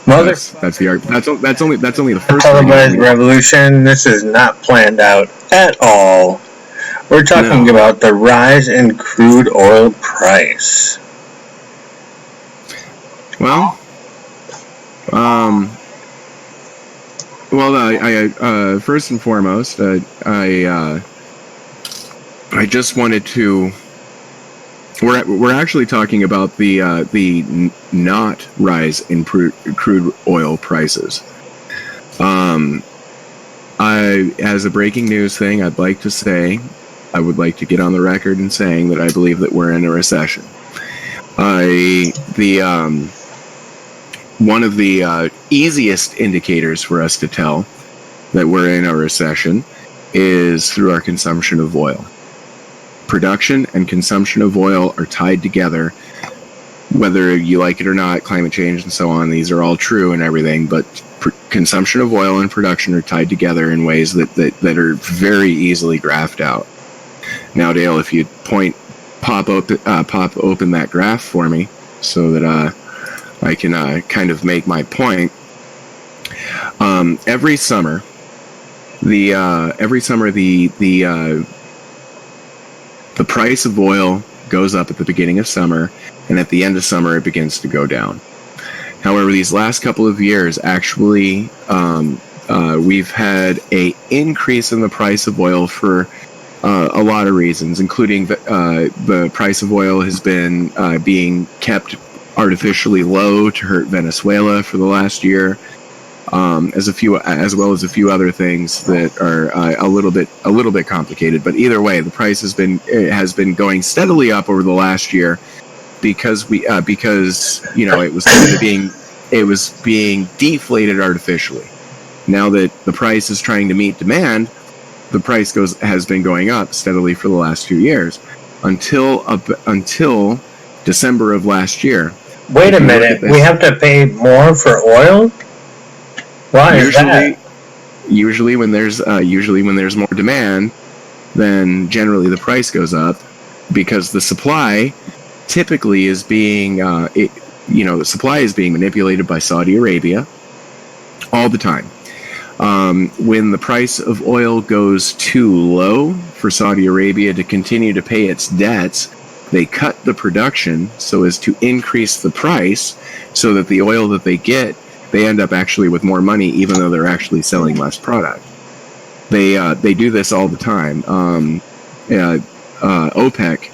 That's the art. That's only the first televised revolution. This is not planned out at all. We're talking about the rise in crude oil price. Well, I first and foremost, I just wanted to. We're actually talking about the not rise in crude oil prices. As a breaking news thing, I'd like to say, I would like to get on the record in saying that I believe that we're in a recession. One of the easiest indicators for us to tell that we're in a recession is through our consumption of oil. Production and consumption of oil are tied together, whether you like it or not. Climate change and so on, these are all true and everything, but consumption of oil and production are tied together in ways that are very easily graphed out. Now, Dale, if you pop open that graph for me so that I can kind of make my point. Every summer, the price of oil goes up at the beginning of summer, and at the end of summer it begins to go down. However, these last couple of years, actually, we've had an increase in the price of oil for a lot of reasons, including the price of oil has been being kept artificially low to hurt Venezuela for the last year, as well as a few other things that are a little bit complicated. But either way, the price has been going steadily up over the last year because it was being deflated artificially. Now that the price is trying to meet demand, the price has been going up steadily for the last 2 years until December of last year. Wait a minute, we have to pay more for oil? Why is that? Usually when there's more demand, then generally the price goes up because the supply typically is being the supply is being manipulated by Saudi Arabia all the time. When the price of oil goes too low for Saudi Arabia to continue to pay its debts, they cut the production so as to increase the price so that the oil that they get, they end up actually with more money even though they're actually selling less product. They do this all the time. OPEC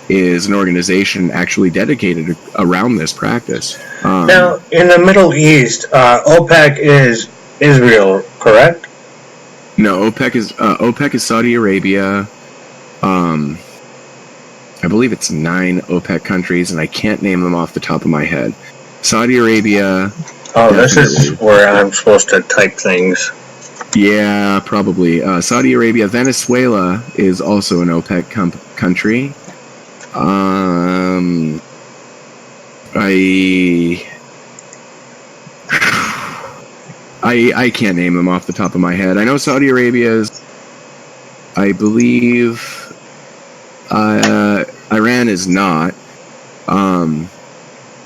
is an organization actually dedicated around this practice. Now, in the Middle East, OPEC is Israel, correct? No, OPEC is Saudi Arabia. I believe it's 9 OPEC countries, and I can't name them off the top of my head. Saudi Arabia. Oh, this is where I'm supposed to type things. Yeah, probably. Saudi Arabia. Venezuela is also an OPEC country. I can't name them off the top of my head. I know Saudi Arabia is. I believe Iran is not.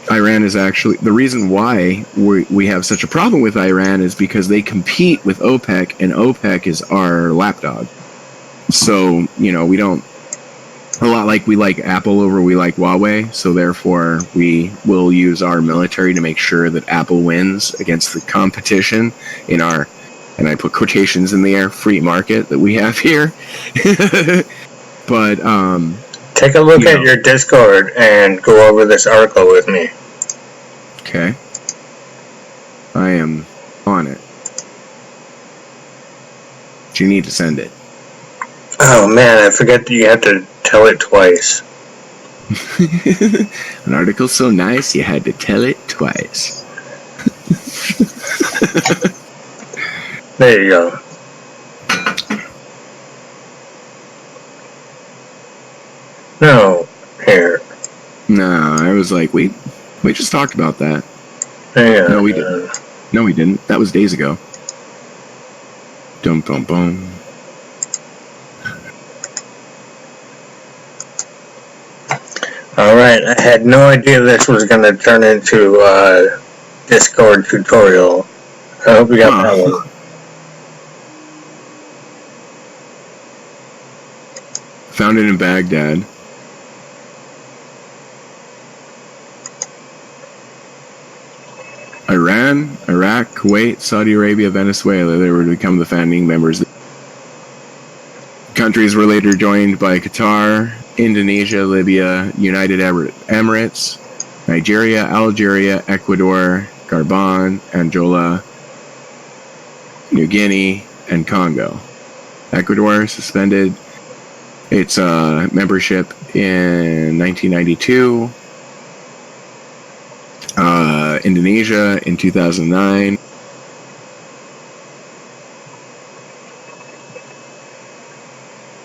Iran is actually the reason why we have such a problem with Iran is because they compete with OPEC, and OPEC is our lapdog. So we don't. A lot like we like Apple over we like Huawei, so therefore we will use our military to make sure that Apple wins against the competition in our, and I put quotations in the air, free market that we have here. But take a look at your Discord and go over this article with me. Okay. I am on it. Do you need to send it? Oh man, I forget that you have to tell it twice. An article so nice you had to tell it twice. There you go. No, here. No, I was like, we just talked about that. Yeah. No, we didn't. No, we didn't. That was days ago. Dum bum bum. Alright, I had no idea this was going to turn into Discord tutorial. I hope you got that one. Found it in Baghdad. Iran, Iraq, Kuwait, Saudi Arabia, Venezuela, they were to become the founding members. Countries were later joined by Qatar, Indonesia, Libya, United Arab Emirates, Nigeria, Algeria, Ecuador, Gabon, Angola, New Guinea, and Congo. Ecuador suspended its membership in 1992. Indonesia in 2009.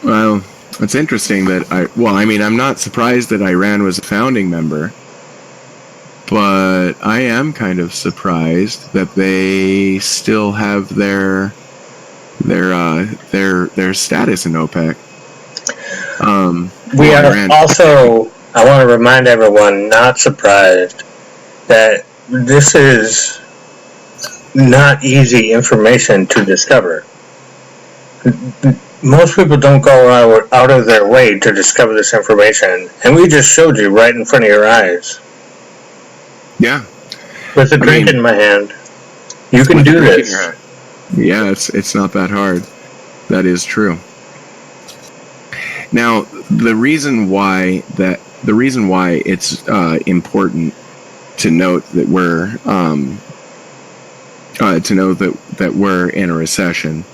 Well, it's interesting that I'm not surprised that Iran was a founding member, but I am kind of surprised that they still have their status in OPEC. We are also, I want to remind everyone, not surprised that this is not easy information to discover. Most people don't go out of their way to discover this information, and we just showed you right in front of your eyes. Yeah. With a drink in my hand. You can do this. Yeah, it's not that hard. That is true. Now, the reason why it's important to note that we're in a recession.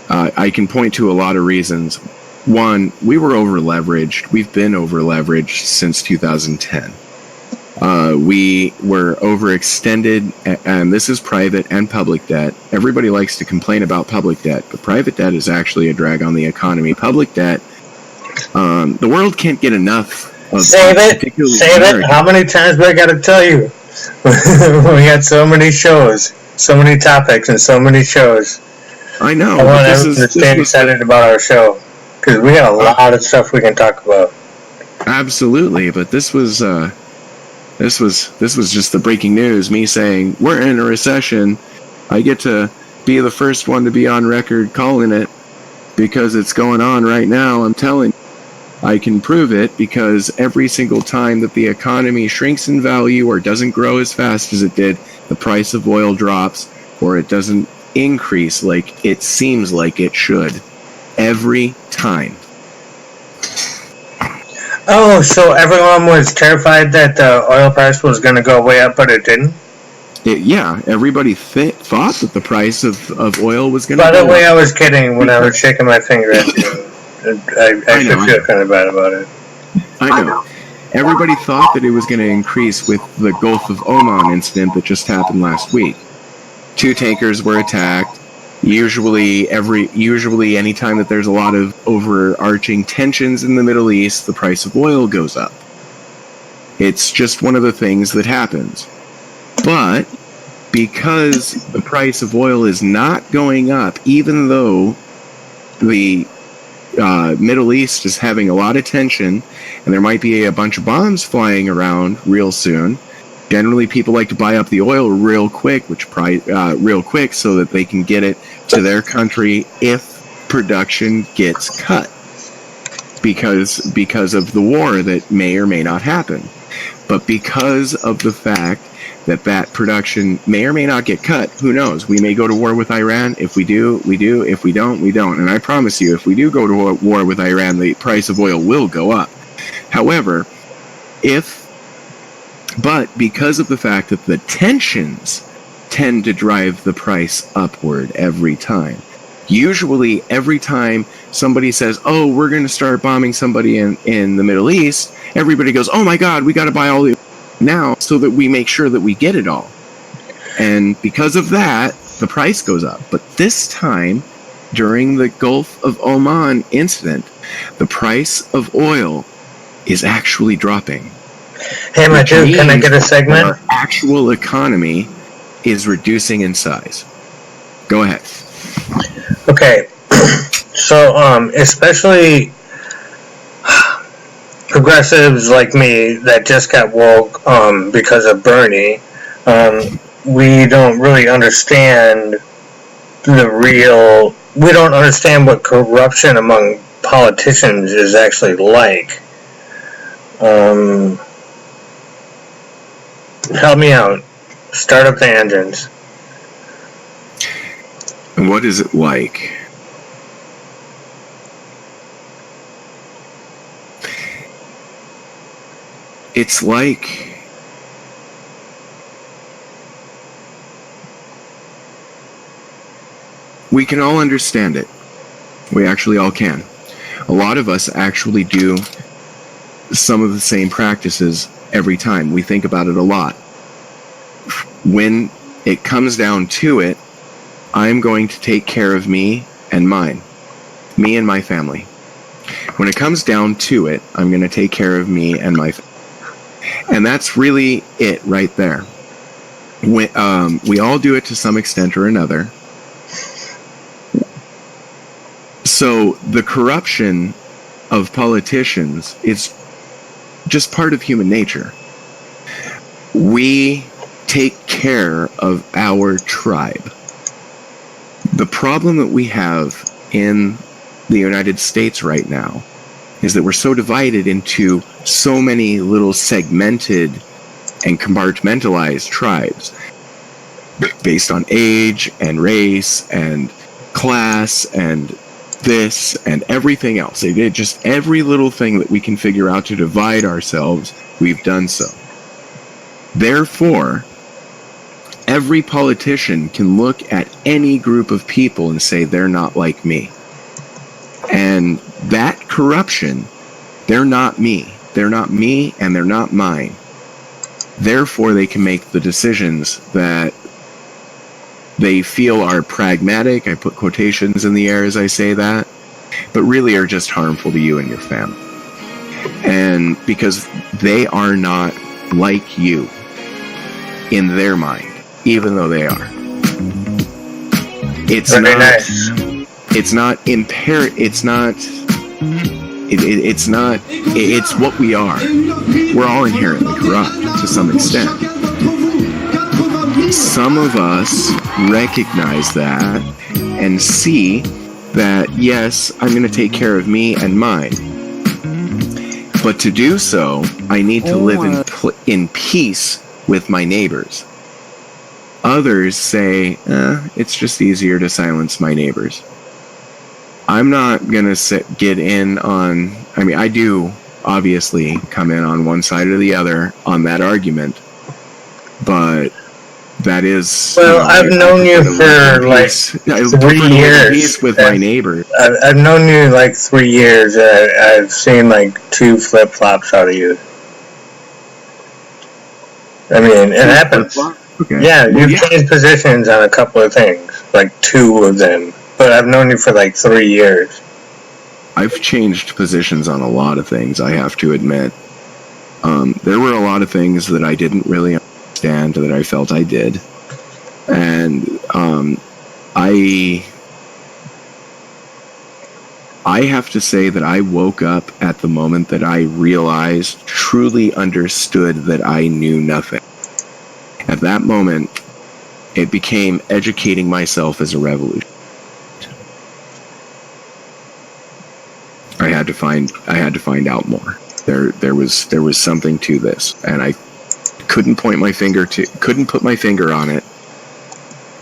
I can point to a lot of reasons. One, we were over-leveraged. We've been over-leveraged since 2010. We were overextended, and this is private and public debt. Everybody likes to complain about public debt, but private debt is actually a drag on the economy. Public debt, the world can't get enough of. Save it. How many times do I got to tell you? We got so many shows, so many topics, and so many shows. I know. I want everyone to stay excited about our show, because we got a lot of stuff we can talk about. Absolutely, but this was just the breaking news. Me saying we're in a recession. I get to be the first one to be on record calling it because it's going on right now. I'm telling you, I can prove it because every single time that the economy shrinks in value or doesn't grow as fast as it did, the price of oil drops or it doesn't increase like it seems like it should. Every time. Oh, so everyone was terrified that the oil price was going to go way up, but it didn't? Yeah, everybody thought that the price of oil was going to go up. By the way, up. I was kidding when I was shaking my finger at you. I should feel kind of bad about it. I know. Everybody thought that it was going to increase with the Gulf of Oman incident that just happened last week. 2 tankers were attacked. Usually anytime that there's a lot of overarching tensions in the Middle East, the price of oil goes up. It's just one of the things that happens. But because the price of oil is not going up, even though the Middle East is having a lot of tension and there might be a bunch of bombs flying around real soon, generally people like to buy up the oil real quick, so that they can get it to their country if production gets cut because of the war that may or may not happen. But because of the fact that production may or may not get cut, who knows? We may go to war with Iran. If we do, we do. If we don't, we don't. And I promise you, if we do go to war with Iran, the price of oil will go up. However, but because of the fact that the tensions tend to drive the price upward every time. Usually, every time somebody says, oh, we're going to start bombing somebody in the Middle East, everybody goes, oh my God, we got to buy all the now so that we make sure that we get it all. And because of that, the price goes up. But this time, during the Gulf of Oman incident, the price of oil is actually dropping. Hey, my dude, can I get a segment? Our actual economy is reducing in size. Go ahead. Okay. So, especially progressives like me that just got woke because of Bernie, we don't really understand we don't understand what corruption among politicians is actually like. Help me out. Start up the engines. And what is it like? It's like we can all understand it. We actually all can. A lot of us actually do some of the same practices every time. We think about it a lot. When it comes down to it, I'm going to take care of me and mine. Me and my family. When it comes down to it, I'm going to take care of me and my family. And that's really it right there. We all do it to some extent or another. So the corruption of politicians is just part of human nature. We take care of our tribe. The problem that we have in the United States right now is that we're so divided into so many little segmented and compartmentalized tribes based on age and race and class and this and everything else. It just every little thing that we can figure out to divide ourselves, we've done so. Therefore, every politician can look at any group of people and say they're not like me. And that corruption, they're not me. They're not me and they're not mine. Therefore, they can make the decisions that they feel are pragmatic. I put quotations in the air as I say that, but really are just harmful to you and your family. And because they are not like you in their mind, even though they are. It's Very not nice. It's not impaired. It's not it's what we are. We're all inherently corrupt to some extent. Some of us recognize that and see that, yes, I'm going to take care of me and mine. But to do so, I need to live in peace with my neighbors. Others say, it's just easier to silence my neighbors. I'm not going to get in on, I do obviously come in on one side or the other on that argument, but that is... Well, I've known you for like 3 years. With my neighbor. I've known you like 3 years. I've seen like 2 flip-flops out of you. I mean, it happens. Okay. Yeah, you've changed positions on a couple of things, like 2 of them. But I've known you for like 3 years. I've changed positions on a lot of things, I have to admit. There were a lot of things that I didn't really understand that I felt I did. And I have to say that I woke up at the moment that I realized, truly understood that I knew nothing. At that moment, it became educating myself as a revolution. I had to find out more. There was something to this, and I couldn't put my finger on it,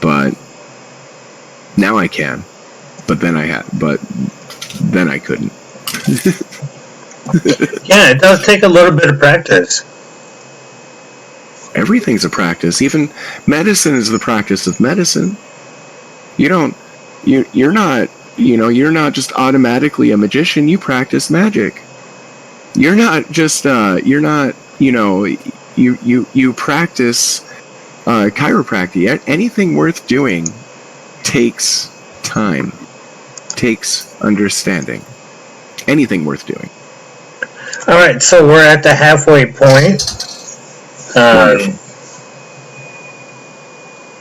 but now I can. But then I couldn't. Yeah, it does take a little bit of practice. Everything's a practice. Even medicine is the practice of medicine. You're not just automatically a magician. You practice magic. You're not just you practice chiropractic. Anything worth doing takes time, takes understanding. Anything worth doing. All right, so we're at the halfway point.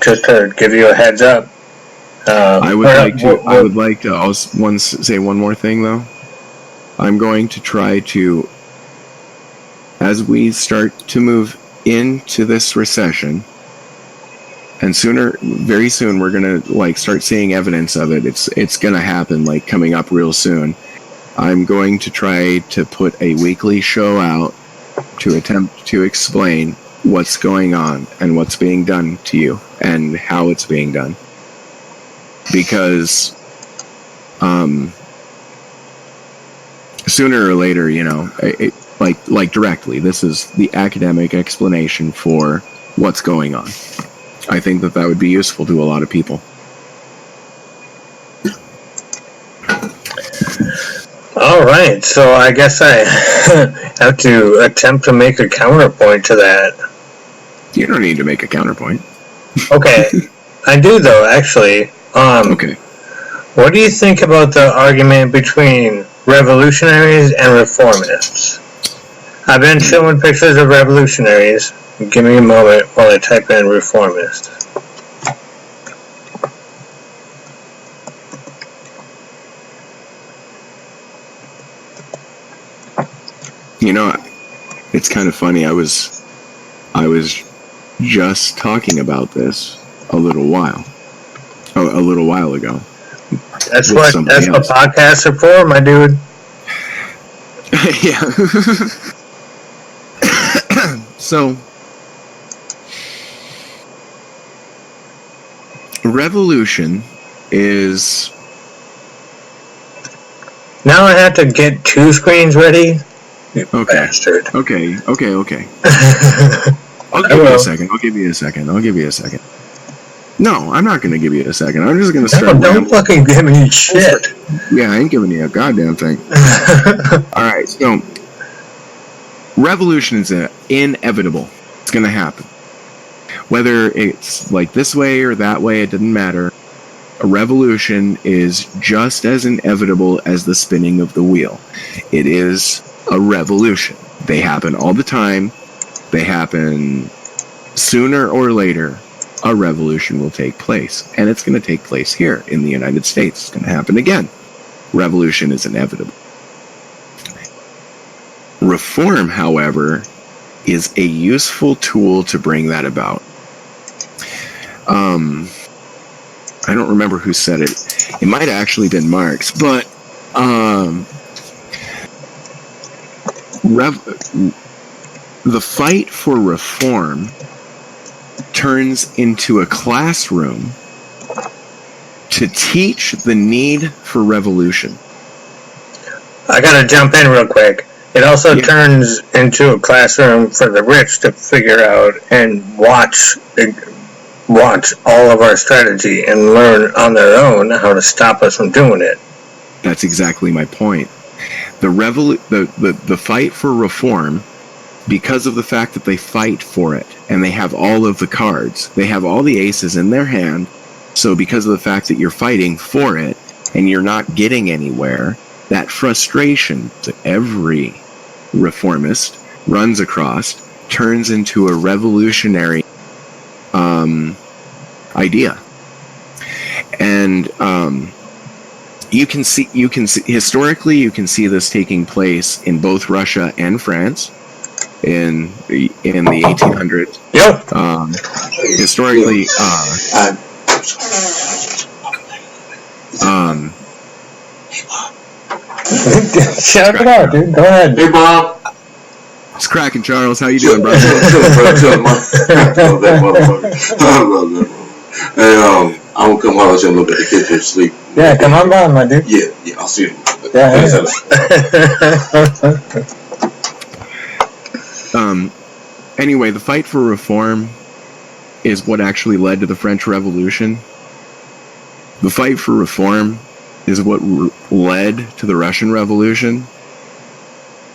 Just to give you a heads up. I would like to also say one more thing, though. I'm going to try to, as we start to move into this recession, And very soon, we're gonna like start seeing evidence of it. It's gonna happen, like coming up real soon. I'm going to try to put a weekly show out to attempt to explain what's going on and what's being done to you and how it's being done. Because sooner or later, like directly, this is the academic explanation for what's going on. I think that would be useful to a lot of people. All right, so I guess I have to attempt to make a counterpoint to that. You don't need to make a counterpoint. Okay, I do though, actually. Okay. What do you think about the argument between revolutionaries and reformists? I've been showing pictures of revolutionaries. Give me a moment while I type in reformist. It's kind of funny. I was just talking about this a little while ago. That's what podcasts are for, my dude. Yeah. So, revolution is... Now I have to get two screens ready? You okay. bastard. Okay. I'll give you a second. No, I'm not going to give you a second. I'm just going to start. Don't fucking give me shit. Yeah, I ain't giving you a goddamn thing. Alright, so revolution is inevitable. It's going to happen. Whether it's like this way or that way, it doesn't matter. A revolution is just as inevitable as the spinning of the wheel. It is a revolution. They happen all the time. They happen sooner or later. A revolution will take place. And it's going to take place here in the United States. It's going to happen again. Revolution is inevitable. Reform, however, is a useful tool to bring that about. I don't remember who said it. It might have actually been Marx, but the fight for reform turns into a classroom to teach the need for revolution. I gotta jump in real quick. It also turns into a classroom for the rich to figure out and watch all of our strategy and learn on their own how to stop us from doing it. That's exactly my point. The fight for reform, because of the fact that they fight for it and they have all of the cards, they have all the aces in their hand. So because of the fact that you're fighting for it and you're not getting anywhere, that frustration that every reformist runs across turns into a revolutionary idea. And you can see historically, you can see this taking place in both Russia and France in the 1800s. Yep. Historically, shout it out, dude. Go ahead. Hey, Bob. It's cracking, Charles. How you doing, bro? Hey, I'm gonna come holler at you a little bit to get you to sleep. Yeah, come on by, my dude. Yeah, I'll see you. Yeah. Anyway, the fight for reform is what actually led to the French Revolution. The fight for reform is what led to the Russian Revolution.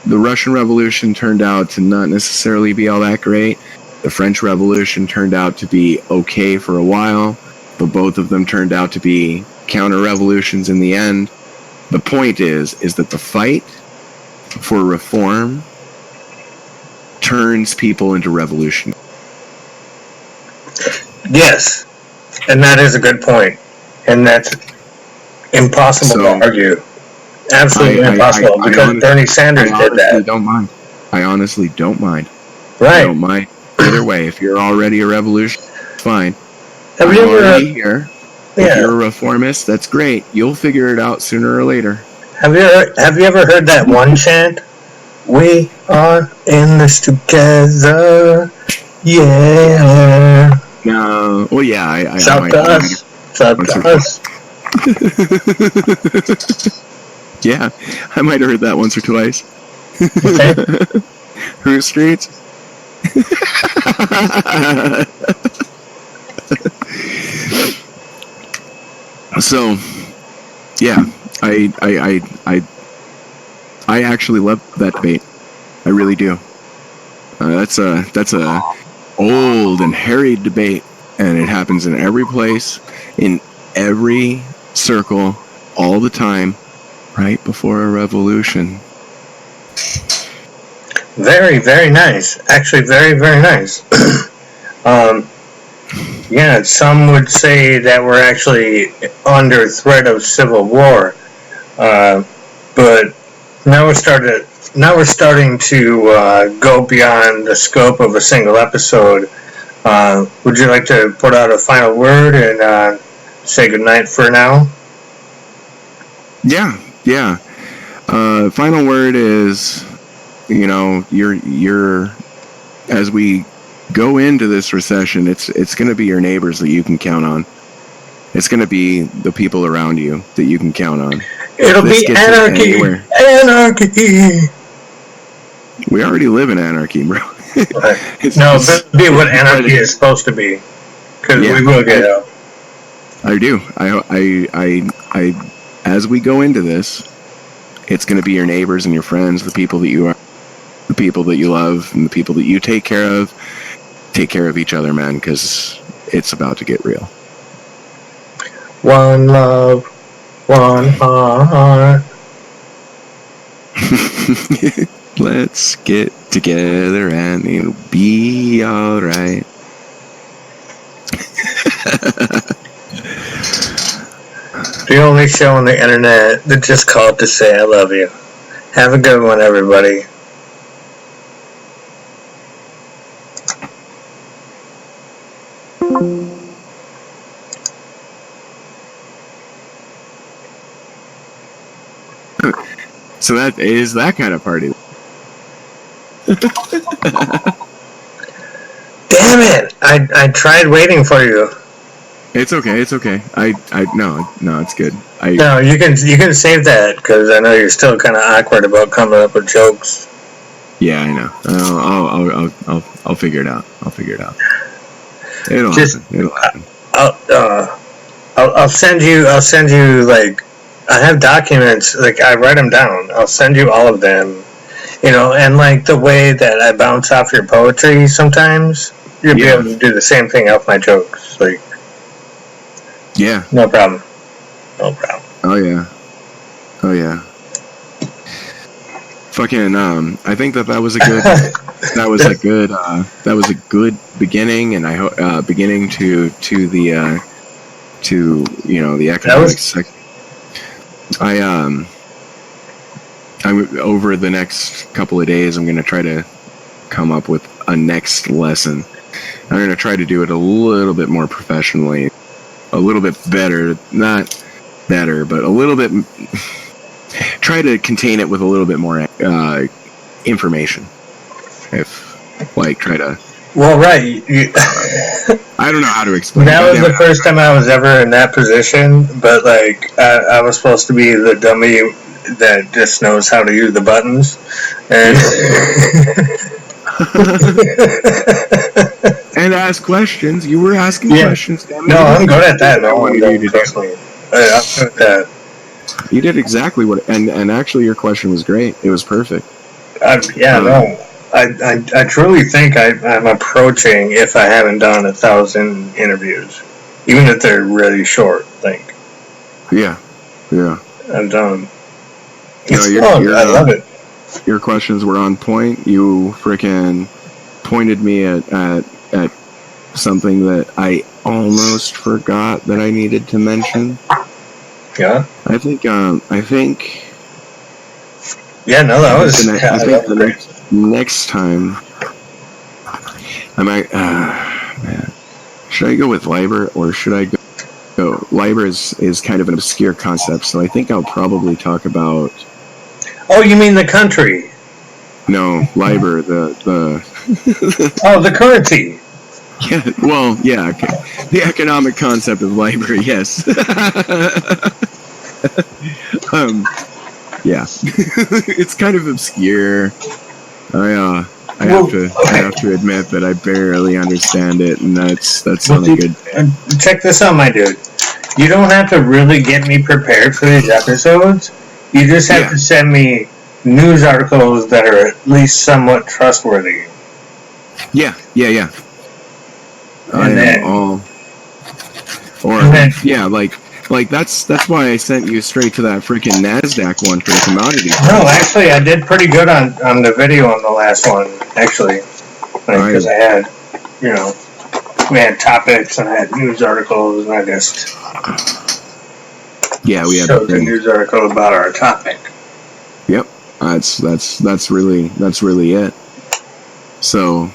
The Russian Revolution turned out to not necessarily be all that great. The French Revolution turned out to be okay for a while, but both of them turned out to be counter-revolutions in the end. The point is that the fight for reform turns people into revolution. Yes, and that is a good point, and that's impossible to argue. Absolutely impossible, because Bernie Sanders did that. I honestly don't mind. Right. I don't mind. Either way, if you're already a revolution, it's fine. Have I'm you ever? already here. If Yeah. you're a reformist, that's great. You'll figure it out sooner or later. Have you ever heard that one chant? We are in this together. Yeah. No. Well, yeah. I It's up might. to us. It's up Once to or us. Yeah, I might have heard that once or twice. Okay. Whose streets? So, yeah, I actually love that debate. I really do. That's a old and harried debate, and it happens in every place, in every circle, all the time, right before a revolution. Very, very nice. Actually, very, very nice. Yeah, some would say that we're actually under threat of civil war, but now we're starting to go beyond the scope of a single episode. Would you like to put out a final word and say goodnight for now? Yeah. Final word is, you're as we go into this recession, it's going to be your neighbors that you can count on. It's going to be the people around you that you can count on. It'll be anarchy. Anarchy. We already live in anarchy, bro. No, but be what anarchy is supposed to be, because we will get out. I do. I as we go into this, it's going to be your neighbors and your friends, the people that you love, and the people that you take care of. Take care of each other, man, because it's about to get real. One love, one heart. Let's get together and it'll be alright. The only show on the internet that just called to say I love you. Have a good one, everybody. So that is that kind of party. Damn it! I tried waiting for you. It's okay. No, it's good. No, you can save that, because I know you're still kind of awkward about coming up with jokes. Yeah, I know. I'll figure it out. It'll happen. I'll send you like, I have documents, like I write them down. I'll send you all of them, and like the way that I bounce off your poetry sometimes, you'll be able to do the same thing off my jokes. Like, yeah, no problem. Oh yeah. Fucking I think that was a good that was a good beginning, and I hope beginning to the the economics. I'm over the next couple of days, I'm going to try to come up with a next lesson. I'm going to try to do it a little bit more professionally, a little bit better, not better, but a little bit. Try to contain it with a little bit more information. Try to. Well, right. I don't know how to explain. That was the first time I was ever in that position, but like I was supposed to be the dummy that just knows how to use the buttons, and and ask questions. You were asking questions. No, I'm good at that. No, I'm good at that. You did exactly what, and actually your question was great. It was perfect. I truly think I'm approaching, if I haven't done 1,000 interviews, even if they're really short. Like, yeah, I'm done. It's fun. I love it. Your questions were on point. You frickin' pointed me at something that I almost forgot that I needed to mention. Yeah. I think. Yeah, no, that was. I think the next time, I might. Man, Should I go with LIBOR or should I go? LIBOR is kind of an obscure concept, so I think I'll probably talk about. Oh, you mean the country? No, LIBOR, the Oh, the currency. Yeah, well, yeah, the economic concept of LIBOR, yes. Yeah, it's kind of obscure. I have to admit that I barely understand it, and that's not a good. Check this out, my dude. You don't have to really get me prepared for these episodes. You just have to send me news articles that are at least somewhat trustworthy. Yeah. And then, like that's why I sent you straight to that freaking NASDAQ one for the commodity. No, actually, I did pretty good on the video on the last one, actually. Because I had, we had topics and I had news articles, and I just we had showed the news article about our topic. Yep, that's really it. So,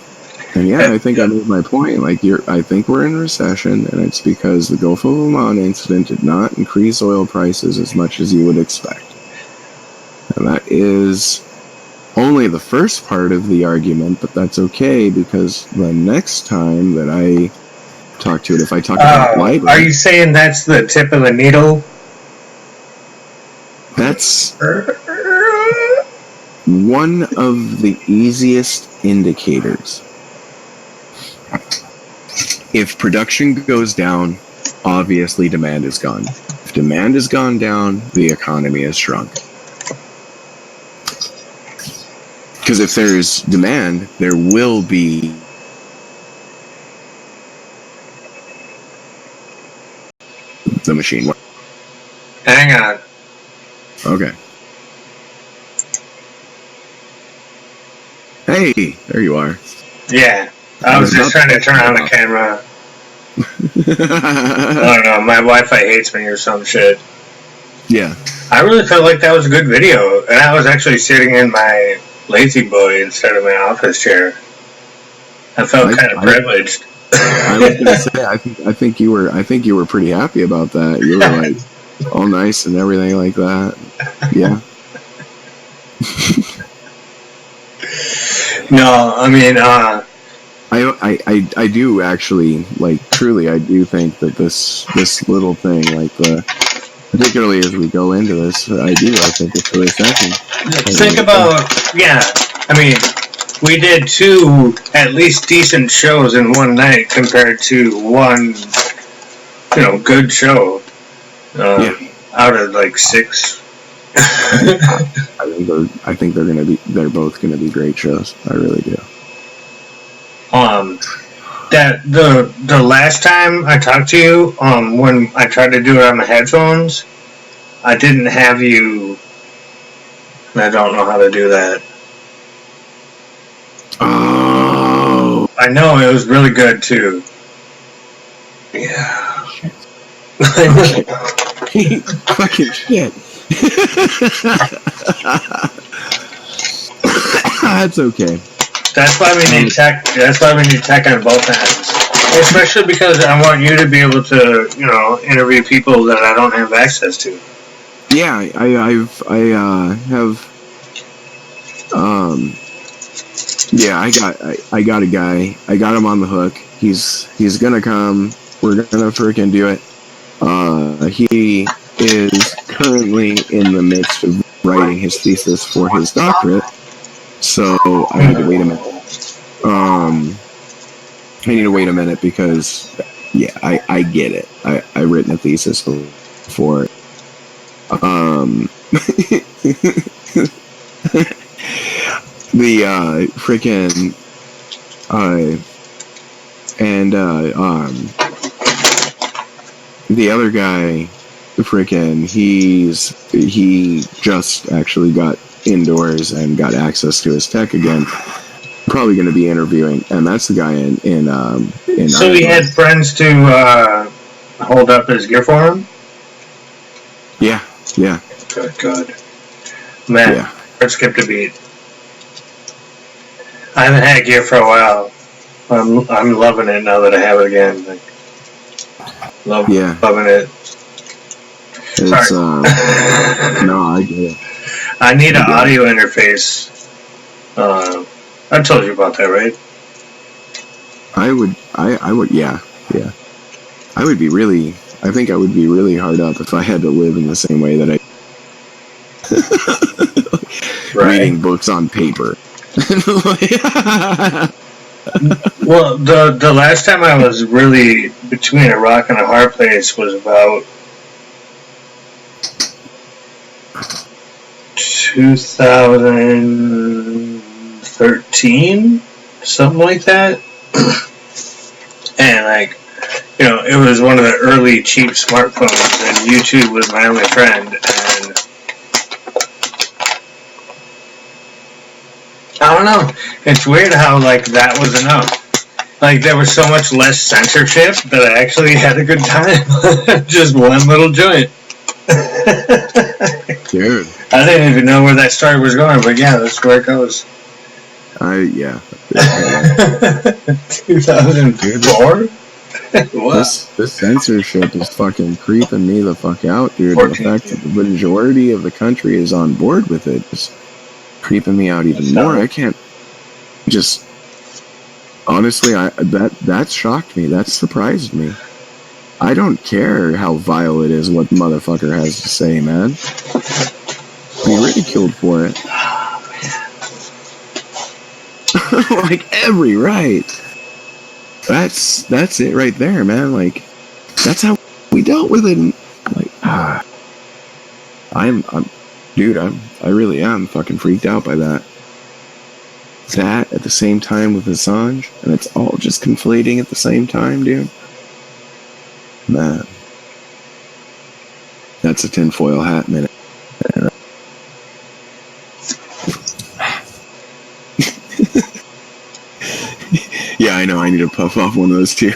and I think I made my point. Like I think we're in a recession, and it's because the Gulf of Oman incident did not increase oil prices as much as you would expect, and that is only the first part of the argument. But that's okay, because the next time that I talk to it, if I talk about LIBOR, are you saying that's the tip of the needle? That's one of the easiest indicators. If production goes down, obviously demand is gone. If demand has gone down, the economy has shrunk. Because if there's demand, there will be the machine. Hang on. Okay. Hey, there you are. Yeah, I was just trying to turn on the camera. I don't know, my Wi-Fi hates me or some shit. Yeah. I really felt like that was a good video, and I was actually sitting in my lazy boy instead of my office chair. I felt kind of privileged. I was gonna say, I think you were pretty happy about that. You were like all nice and everything like that. Yeah. No, I mean, I do actually, like, truly, I do think that this little thing, like, particularly as we go into this, I think it's a recession. Think about, I mean, we did 2 at least decent shows in one night compared to one, good show out of like 6. I think they're both gonna be great shows. I really do. That the last time I talked to you, when I tried to do it on my headphones, I didn't have you. I don't know how to do that. Oh. I know, it was really good too. Yeah. Fucking shit. That's okay. That's why we need tech. That's why we need tech on both ends. Especially because I want you to be able to, interview people that I don't have access to. Yeah, I got a guy. I got him on the hook. He's gonna come. We're gonna freaking do it. He is currently in the midst of writing his thesis for his doctorate. So I need to wait a minute. Because I get it. I've written a thesis for it. The freaking the other guy, freaking he just actually got indoors and got access to his tech again. Probably going to be interviewing, and that's the guy in So he had friends to hold up his gear for him? Yeah. Good. Man, I skipped a beat. I haven't had gear for a while. I'm loving it now that I have it again. Loving it. It's no, I get it. I need an audio interface. I told you about that, right? I would, yeah. I think I would be really hard up if I had to live in the same way that I reading books on paper. Well, the last time I was really between a rock and a hard place was about 2013, something like that. And it was one of the early cheap smartphones, and YouTube was my only friend, and I don't know. It's weird how that was enough. There was so much less censorship that I actually had a good time. Just one little joint. Dude. I didn't even know where that story was going, but yeah, that's where it goes. 2004? This censorship is fucking creeping me the fuck out, dude. The fact that the majority of the country is on board with it is creeping me out even more. I can't just honestly, that shocked me. That surprised me. I don't care how vile it is what the motherfucker has to say, man. Be ridiculed for it. Every right. That's it right there, man. That's how we dealt with it. I really am fucking freaked out by that. That at the same time with Assange, and it's all just conflating at the same time, dude. Man, that's a tinfoil hat minute. Yeah, I know. I need to puff off one of those too.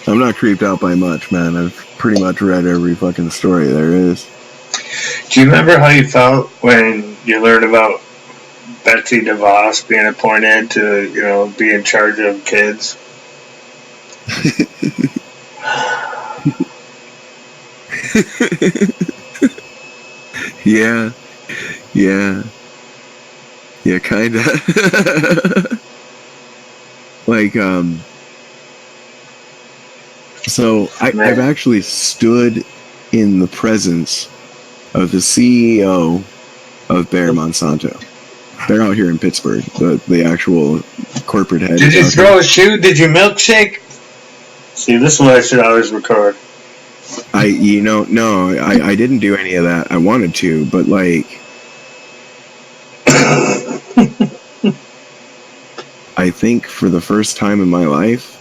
I'm not creeped out by much, man. I've pretty much read every fucking story there is. Do you remember how you felt when you learned about Betsy DeVos being appointed to, be in charge of kids? Yeah, kinda. So I've actually stood in the presence of the CEO of Bayer Monsanto. They're out here in Pittsburgh, the actual corporate head. Did you throw a shoe? Did you milkshake? See, this is what I should always record. I didn't do any of that. I wanted to, but I think for the first time in my life,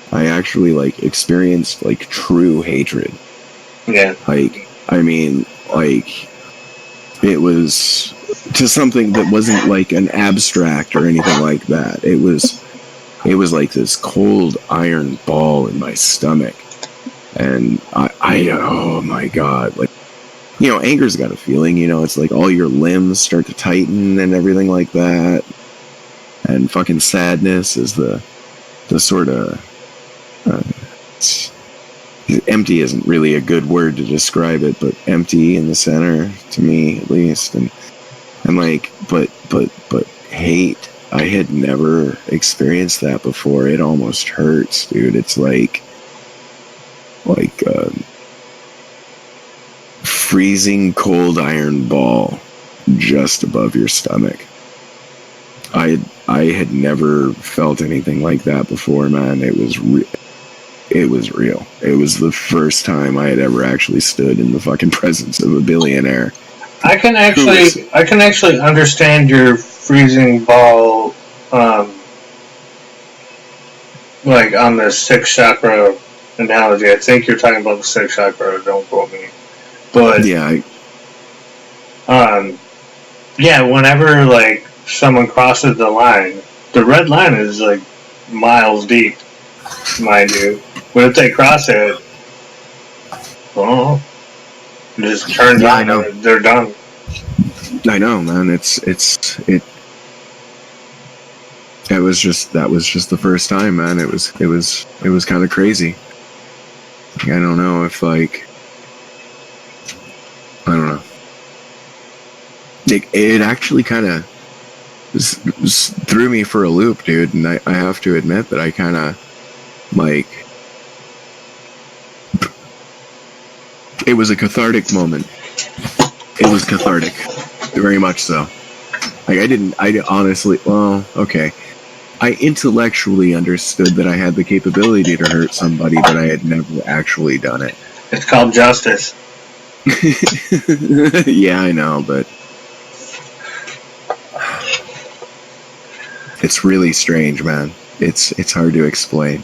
I actually experienced true hatred. Yeah. It was to something that wasn't an abstract or anything like that. It was like this cold iron ball in my stomach. And I oh my God, anger's got a feeling, it's all your limbs start to tighten and everything like that. And fucking sadness is the sort of, empty isn't really a good word to describe it, but empty in the center, to me at least. And but hate, I had never experienced that before. It almost hurts, dude. It's freezing cold iron ball just above your stomach. I had never felt anything like that before, man. It was real. It was the first time I had ever actually stood in the fucking presence of a billionaire. I can actually understand your freezing ball, on the sixth chakra analogy. I think you're talking about the sixth chakra. Don't quote me, but yeah, whenever someone crosses the line, the red line is miles deep, mind you. But if they cross it, Well, it just turns Yeah, I on know. and they're done. I know, man. That was just the first time, man. It was kind of crazy. I don't know if I don't know. It actually kind of threw me for a loop, dude. And I have to admit that I kind of it was a cathartic moment. It was cathartic, very much so. I honestly, well, okay. I intellectually understood that I had the capability to hurt somebody, but I had never actually done it. It's called justice. Yeah, I know, but it's really strange, man. It's hard to explain.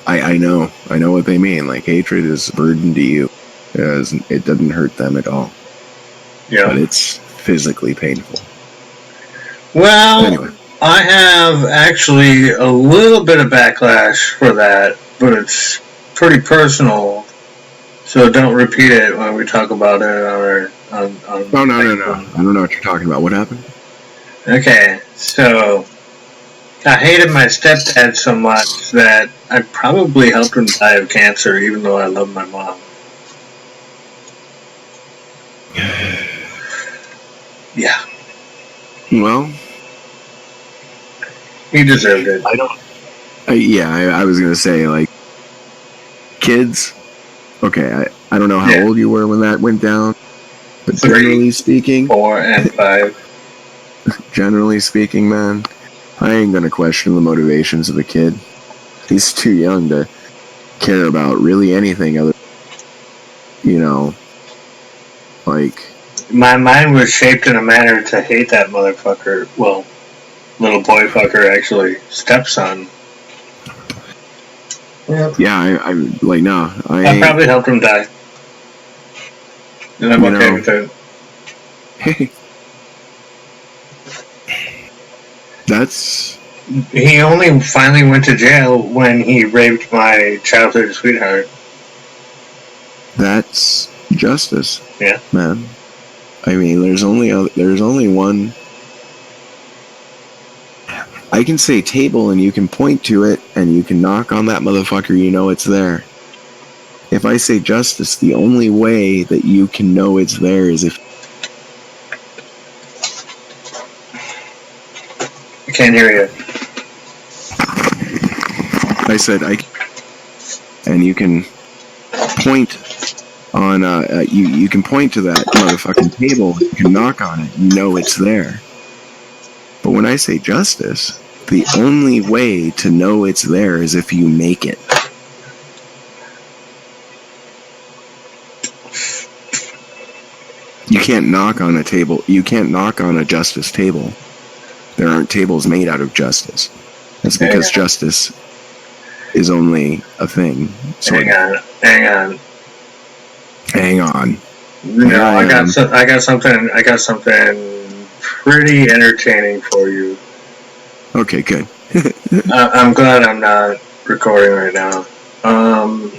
I know what they mean. Like, hatred is a burden to you. It doesn't hurt them at all. Yeah. But it's physically painful. Well, Anyway. I have actually a little bit of backlash for that, but it's pretty personal, so don't repeat it when we talk about it on Oh, no. I don't know what you're talking about. What happened? Okay, so I hated my stepdad so much that I probably helped him die of cancer, even though I love my mom. Yeah. Well, he deserved it. I was gonna say, like, kids. Okay, I don't know how old you were when that went down, but 3, generally speaking, 4, and 5. Generally speaking, man, I ain't gonna question the motivations of a kid. He's too young to care about really anything other, like. My mind was shaped in a manner to hate that motherfucker. Well, little boy fucker, actually. Stepson. Yeah, I'm like, no. I probably helped him die. And I'm okay with it. Hey. He only finally went to jail when he raped my childhood sweetheart. That's justice. Yeah. Man. I mean, there's only one. I can say table and you can point to it and you can knock on that motherfucker, you know it's there. If I say justice, the only way that you can know it's there is if... I can't hear you. I said and you can point on you can point to that motherfucking table, you can knock on it, you know it's there. But when I say justice, the only way to know it's there is if you make it. You can't knock on a table. You can't knock on a justice table. There aren't tables made out of justice. That's because justice is only a thing. Hang on. No, I got something pretty entertaining for you. Okay, good. I'm glad I'm not recording right now.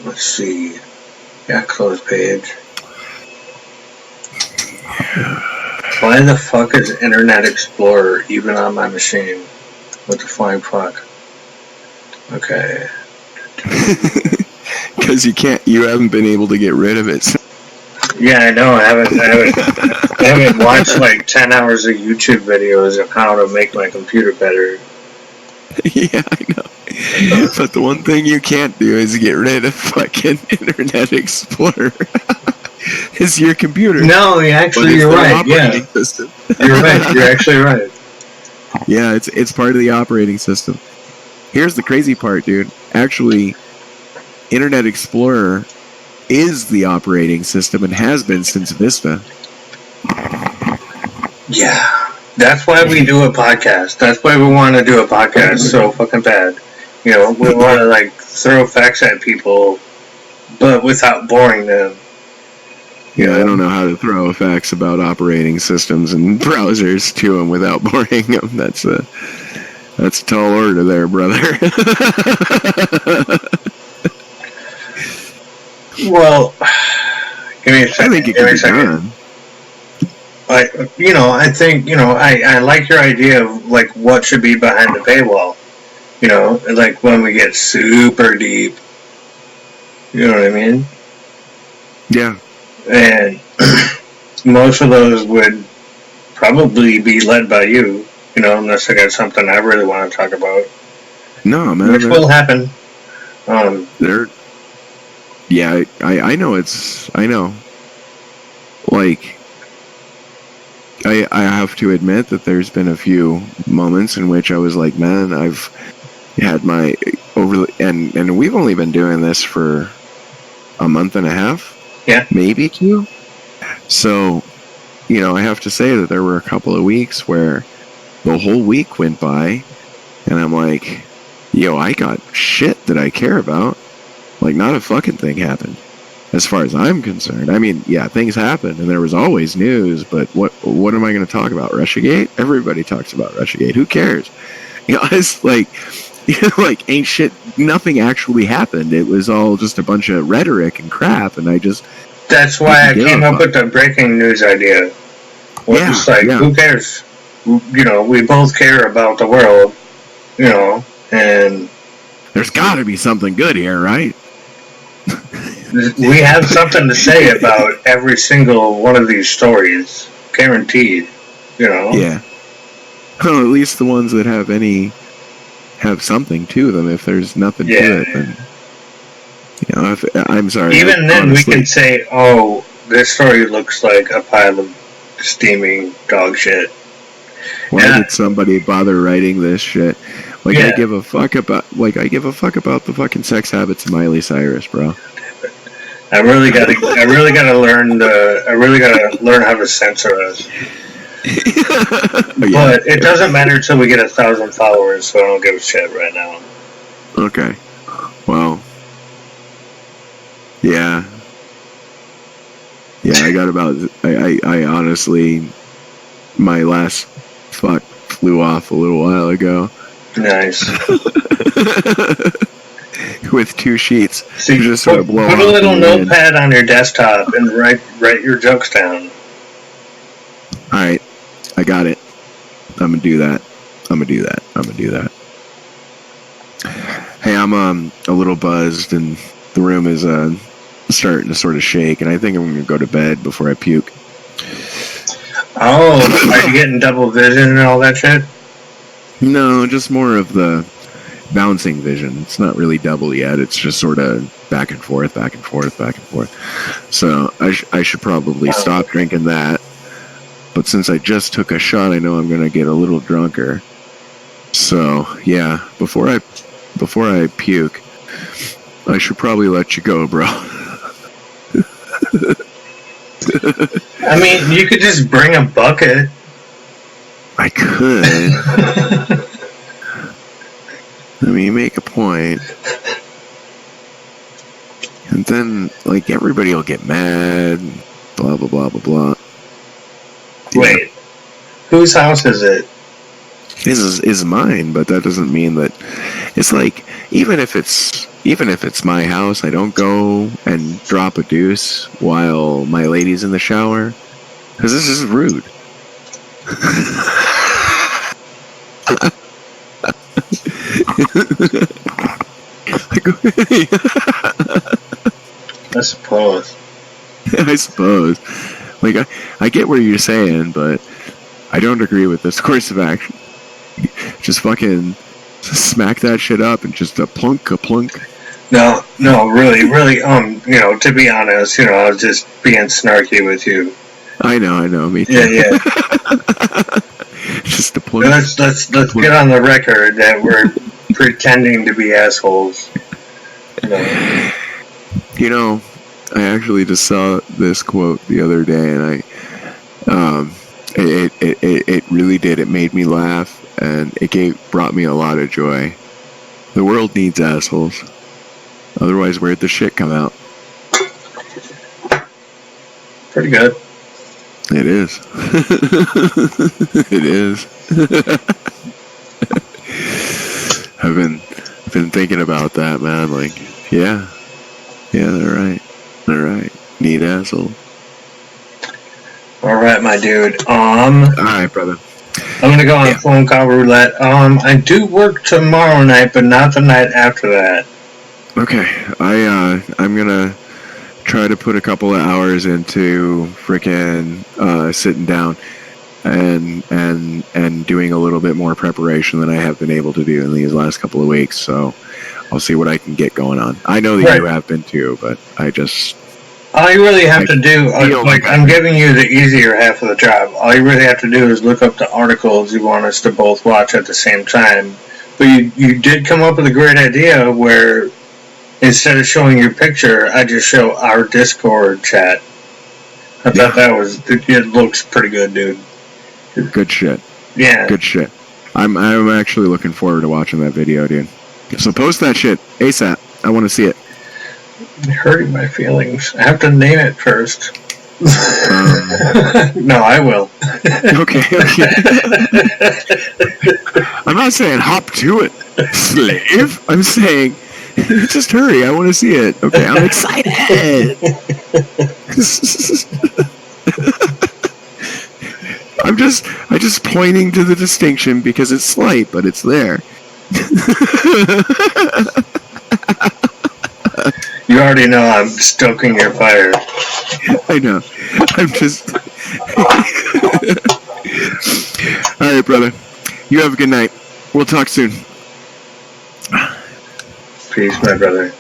Let's see. Yeah, close page. Why the fuck is Internet Explorer even on my machine? What the flying fuck? Okay. Because you haven't been able to get rid of it. Yeah, I know. I haven't watched like 10 hours of YouTube videos of how to make my computer better. Yeah, I know. But the one thing you can't do is get rid of fucking Internet Explorer. It's your computer. No, actually, you're right. Yeah, system. You're right. You're actually right. Yeah, it's part of the operating system. Here's the crazy part, dude. Actually, Internet Explorer is the operating system and has been since Vista. Yeah, that's why we do a podcast. That's why we want to do a podcast so fucking bad. You know, we want to like throw facts at people, but without boring them. Yeah, I don't know how to throw facts about operating systems and browsers to them without boring them. That's a tall order there, brother. Well, give me a I second. think it Give me could a be second. done. I think, I like your idea of, like, what should be behind the paywall. Like, when we get super deep. You know what I mean? Yeah. And most of those would probably be led by you, unless I got something I really want to talk about. No, man. Which will happen. Yeah, I know I know. Like, I have to admit that there's been a few moments in which I was like, man, I've had my and we've only been doing this for a month and a half. Yeah. Maybe 2. So, I have to say that there were a couple of weeks where the whole week went by and I'm like, I got shit that I care about. Like, not a fucking thing happened. As far as I'm concerned. I mean, yeah, things happened and there was always news, but what am I going to talk about? Russiagate? Everybody talks about Russiagate. Who cares? It's like, like, ain't shit, nothing actually happened. It was all just a bunch of rhetoric and crap, and I just... That's why I came up with the breaking news idea. It's like, who cares? We both care about the world, and... There's gotta be something good here, right? We have something to say about every single one of these stories, guaranteed. Yeah. Well, at least the ones that have something to them. If there's nothing to it, then I'm sorry. Even then, honestly, we can say, "Oh, this story looks like a pile of steaming dog shit." Why did somebody bother writing this shit? Like, I give a fuck about the fucking sex habits of Miley Cyrus, bro. I really gotta learn how to censor us. But it doesn't matter until we get 1,000 followers, so I don't give a shit right now. Okay. Well. Yeah. Yeah, I got about... I honestly... My last fuck flew off a little while ago. Nice. With 2 sheets. So you just sort of blow put a little notepad on your desktop and write your jokes down. Alright. I got it. I'm gonna do that. Hey, I'm a little buzzed and the room is starting to sort of shake, and I think I'm gonna go to bed before I puke. Oh, are you getting double vision and all that shit? No, just more of the bouncing vision. It's not really double yet. It's just sort of back and forth. So I should probably stop drinking that. But since I just took a shot, I know I'm going to get a little drunker. So, yeah, before I puke, I should probably let you go, bro. I mean, you could just bring a bucket. I could. I mean, you make a point. And then, like, everybody will get mad, blah, blah, blah, blah, blah. Wait, whose house is it? This is mine, but that doesn't mean that... It's like, even if it's my house, I don't go and drop a deuce while my lady's in the shower, because this is rude. I suppose. I suppose. Like, I get what you're saying, but I don't agree with this course of action. Just fucking smack that shit up and just a plunk. No, really, to be honest, I was just being snarky with you. I know, me too. Yeah. Just a plunk. Let's get on the record that we're pretending to be assholes. I actually just saw this quote the other day, and it really did. It made me laugh, and it brought me a lot of joy. The world needs assholes. Otherwise, where'd the shit come out? Pretty good. It is. It is. I've been thinking about that, man. Like, yeah, they're right. All right. Neat asshole. All right, my dude. All right, brother. I'm gonna go on a phone call roulette. I do work tomorrow night, but not the night after that. Okay. I'm gonna try to put a couple of hours into freaking sitting down and doing a little bit more preparation than I have been able to do in these last couple of weeks. So I'll see what I can get going on. I know that you have been too, but I just... All you really have to do, I'm giving you the easier half of the job. All you really have to do is look up the articles you want us to both watch at the same time. But you did come up with a great idea where instead of showing your picture, I just show our Discord chat. I thought it looks pretty good, dude. Good shit. Yeah. Good shit. I'm actually looking forward to watching that video, dude. So post that shit ASAP. I want to see it. You're hurting my feelings. I have to name it first. No, I will. Okay. I'm not saying hop to it, slave. I'm saying just hurry. I want to see it. Okay, I'm excited. I'm just pointing to the distinction because it's slight, but it's there. You already know I'm stoking your fire. I know. I'm just... All right, brother. You have a good night. We'll talk soon. Peace, my brother.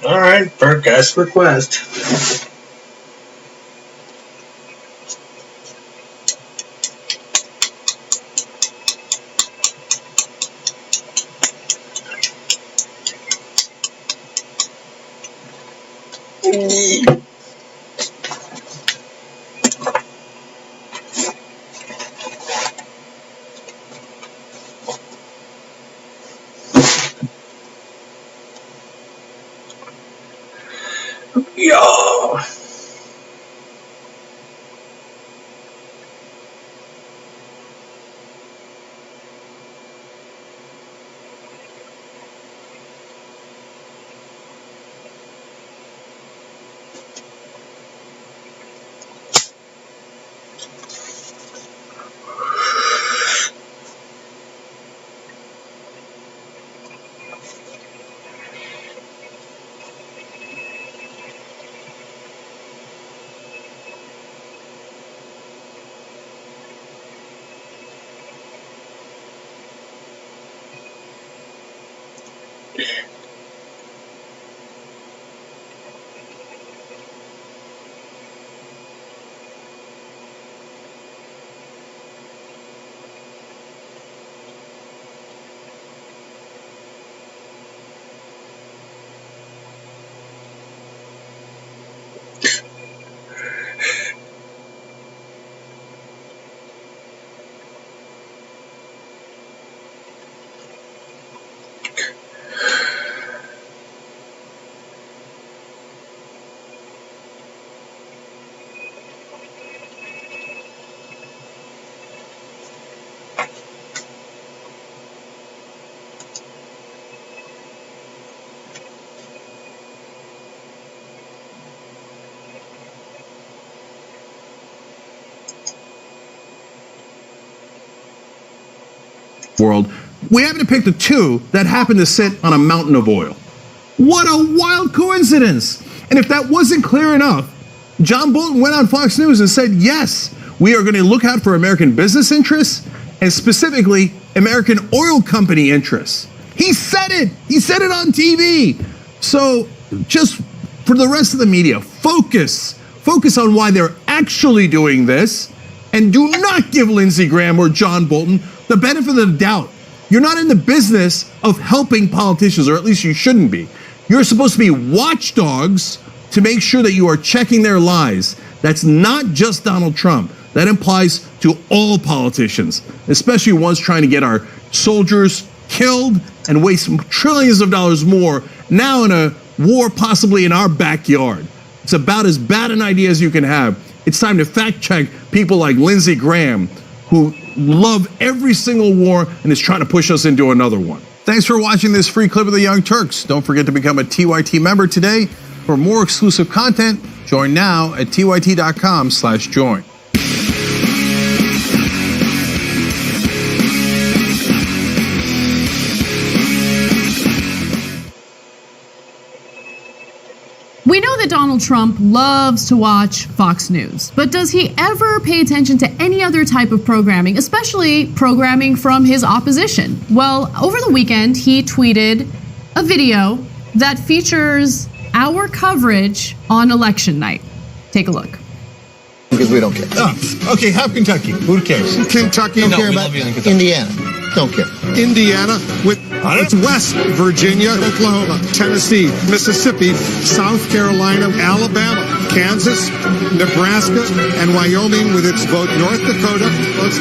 All right, per guest request. Yo. World, we happen to pick the two that happen to sit on a mountain of oil. What a wild coincidence! And if that wasn't clear enough, John Bolton went on Fox News and said, yes, we are going to look out for American business interests and specifically American oil company interests. He said it! He said it on TV! So just for the rest of the media, focus on why they're actually doing this, and do not give Lindsey Graham or John Bolton the benefit of the doubt. You're not in the business of helping politicians, or at least you shouldn't be. You're supposed to be watchdogs to make sure that you are checking their lies. That's not just Donald Trump. That applies to all politicians, especially ones trying to get our soldiers killed and waste trillions of dollars more now in a war possibly in our backyard. It's about as bad an idea as you can have. It's time to fact check people like Lindsey Graham, who love every single war and is trying to push us into another one. Thanks for watching this free clip of the Young Turks. Don't forget to become a TYT member today. For more exclusive content, join now at tyt.com/join. We know that Donald Trump loves to watch Fox News, but does he ever pay attention to any other type of programming, especially programming from his opposition? Well, over the weekend, he tweeted a video that features our coverage on election night. Take a look. Because we don't care. Oh, okay, have Kentucky. Who cares? Kentucky, don't care about Indiana. Don't care. Indiana with West Virginia, Oklahoma, Tennessee, Mississippi, South Carolina, Alabama, Kansas, Nebraska, and Wyoming with its vote, North Dakota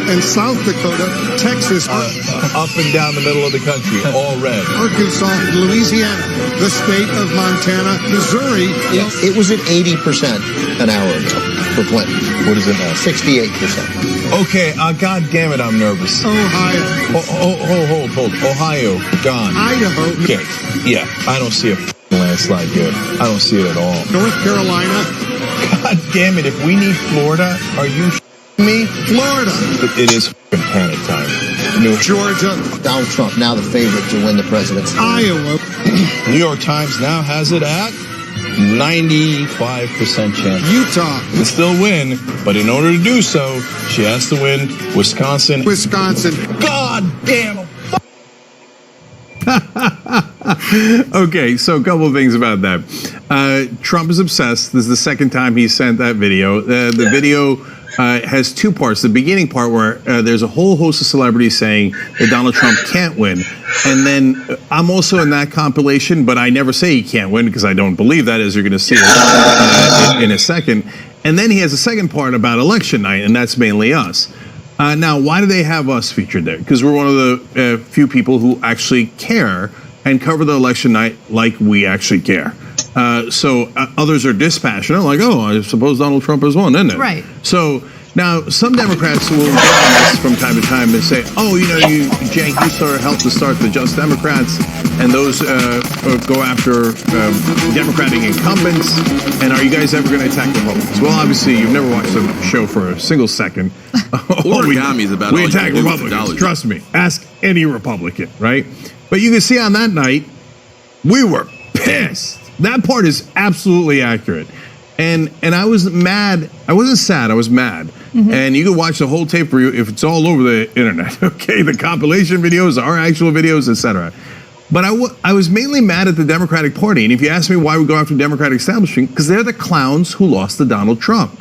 and South Dakota, Texas. Up and down the middle of the country, all red. Arkansas, Louisiana, the state of Montana, Missouri. It was at 80% an hour ago for Clinton. What is it now? 68%. Okay, God damn it, I'm nervous. Ohio. Hold. Ohio, gone. Idaho. Okay, yeah, I don't see a landslide here. I don't see it at all. North Carolina. God damn it, if we need Florida, are you me? Florida. It is panic time. Georgia, Donald Trump now the favorite to win the presidency. Iowa. New York Times now has it at 95% chance. Utah. Can still win, but in order to do so, she has to win Wisconsin. God damn. Okay, so a couple of things about that. Trump is obsessed. This is the second time he sent that video. The video has two parts. The beginning part where there's a whole host of celebrities saying that Donald Trump can't win. And then I'm also in that compilation, but I never say he can't win because I don't believe that, as you're going to see in a second. And then he has a second part about election night, and that's mainly us. Now, why do they have us featured there? Because we're one of the few people who actually care and cover the election night like we actually care. So others are dispassionate, like, oh, I suppose Donald Trump has won, isn't it? Right. So now some Democrats will get on this from time to time and say, oh, Cenk, you sort of helped to start the Just Democrats, and those go after Democratic incumbents, and are you guys ever going to attack Republicans? Well, obviously, you've never watched the show for a single second. We attack Republicans, trust me. Ask any Republican, right? But you can see on that night, we were pissed. That part is absolutely accurate. And I was mad. I wasn't sad. I was mad. Mm-hmm. And you can watch the whole tape for you if it's all over the internet. Okay, the compilation videos, our actual videos, etc. But I was mainly mad at the Democratic Party. And if you ask me why we go after the Democratic establishment, because they're the clowns who lost to Donald Trump.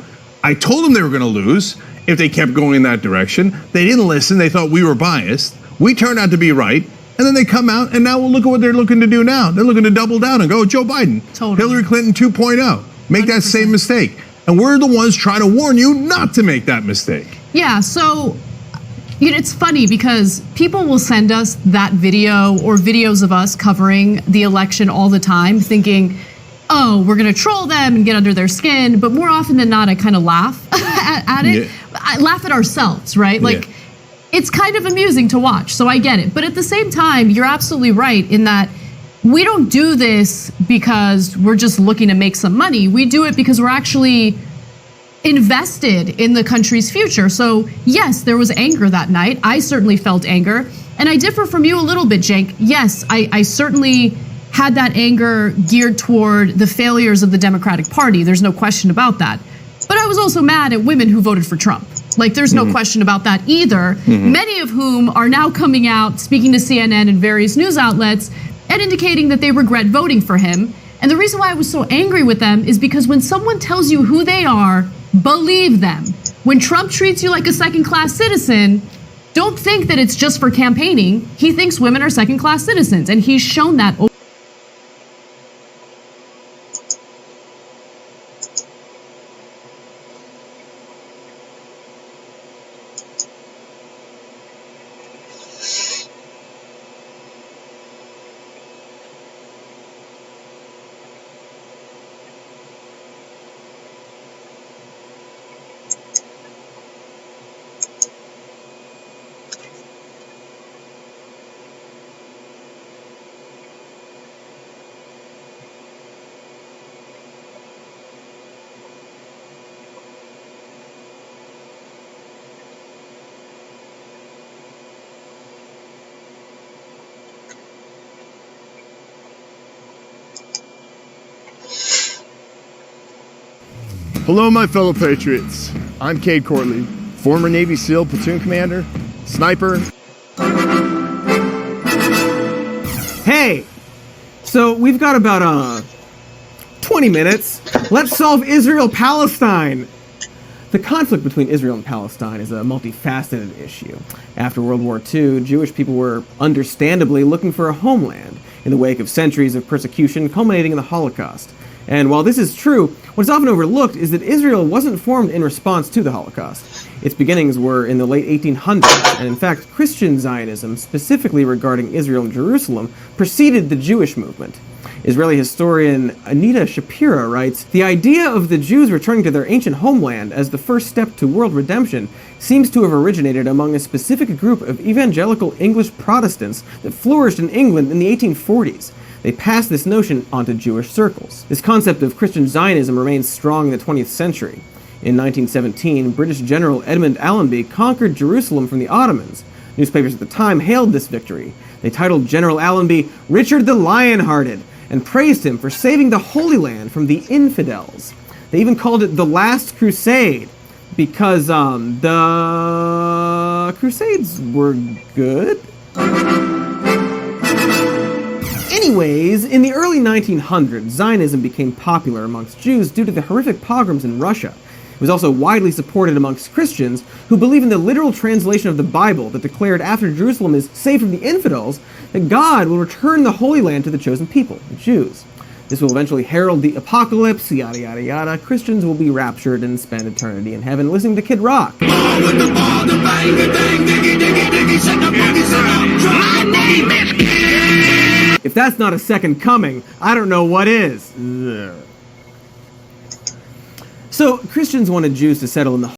I told them they were going to lose if they kept going in that direction. They didn't listen. They thought we were biased. We turned out to be right. And then they come out, and now we'll look at what they're looking to do now. They're looking to double down and go, Joe Biden, totally. Hillary Clinton 2.0. Make 100%. That same mistake. And we're the ones trying to warn you not to make that mistake. Yeah, so it's funny because people will send us that video or videos of us covering the election all the time thinking, oh, we're going to troll them and get under their skin. But more often than not, I kind of laugh at it. Yeah. I laugh at ourselves, right? Like, yeah. It's kind of amusing to watch, so I get it. But at the same time, you're absolutely right in that we don't do this because we're just looking to make some money. We do it because we're actually invested in the country's future. So yes, there was anger that night. I certainly felt anger. And I differ from you a little bit, Cenk. Yes, I certainly had that anger geared toward the failures of the Democratic Party. There's no question about that. But I was also mad at women who voted for Trump. Like, there's no question about that either. Many of whom are now coming out, speaking to CNN and various news outlets, and indicating that they regret voting for him. And the reason why I was so angry with them is because when someone tells you who they are, believe them. When Trump treats you like a second-class citizen, don't think that it's just for campaigning. He thinks women are second-class citizens, and he's shown that. Hello, my fellow patriots. I'm Cade Courtley, former Navy SEAL platoon commander, sniper. Hey, so we've got about 20 minutes. Let's solve Israel-Palestine. The conflict between Israel and Palestine is a multifaceted issue. After World War II, Jewish people were understandably looking for a homeland in the wake of centuries of persecution culminating in the Holocaust. And while this is true, what is often overlooked is that Israel wasn't formed in response to the Holocaust. Its beginnings were in the late 1800s, and in fact, Christian Zionism, specifically regarding Israel and Jerusalem, preceded the Jewish movement. Israeli historian Anita Shapira writes, "The idea of the Jews returning to their ancient homeland as the first step to world redemption seems to have originated among a specific group of evangelical English Protestants that flourished in England in the 1840s. They passed this notion onto Jewish circles. This concept of Christian Zionism remains strong in the 20th century. In 1917, British General Edmund Allenby conquered Jerusalem from the Ottomans. Newspapers at the time hailed this victory. They titled General Allenby Richard the Lion-Hearted and praised him for saving the Holy Land from the infidels. They even called it the Last Crusade because the Crusades were good. Anyways, in the early 1900s, Zionism became popular amongst Jews due to the horrific pogroms in Russia. It was also widely supported amongst Christians who believe in the literal translation of the Bible that declared after Jerusalem is saved from the infidels, that God will return the Holy Land to the chosen people, the Jews. This will eventually herald the apocalypse, yada yada yada. Christians will be raptured and spend eternity in heaven listening to Kid Rock. If that's not a second coming, I don't know what is. So Christians wanted Jews to settle in the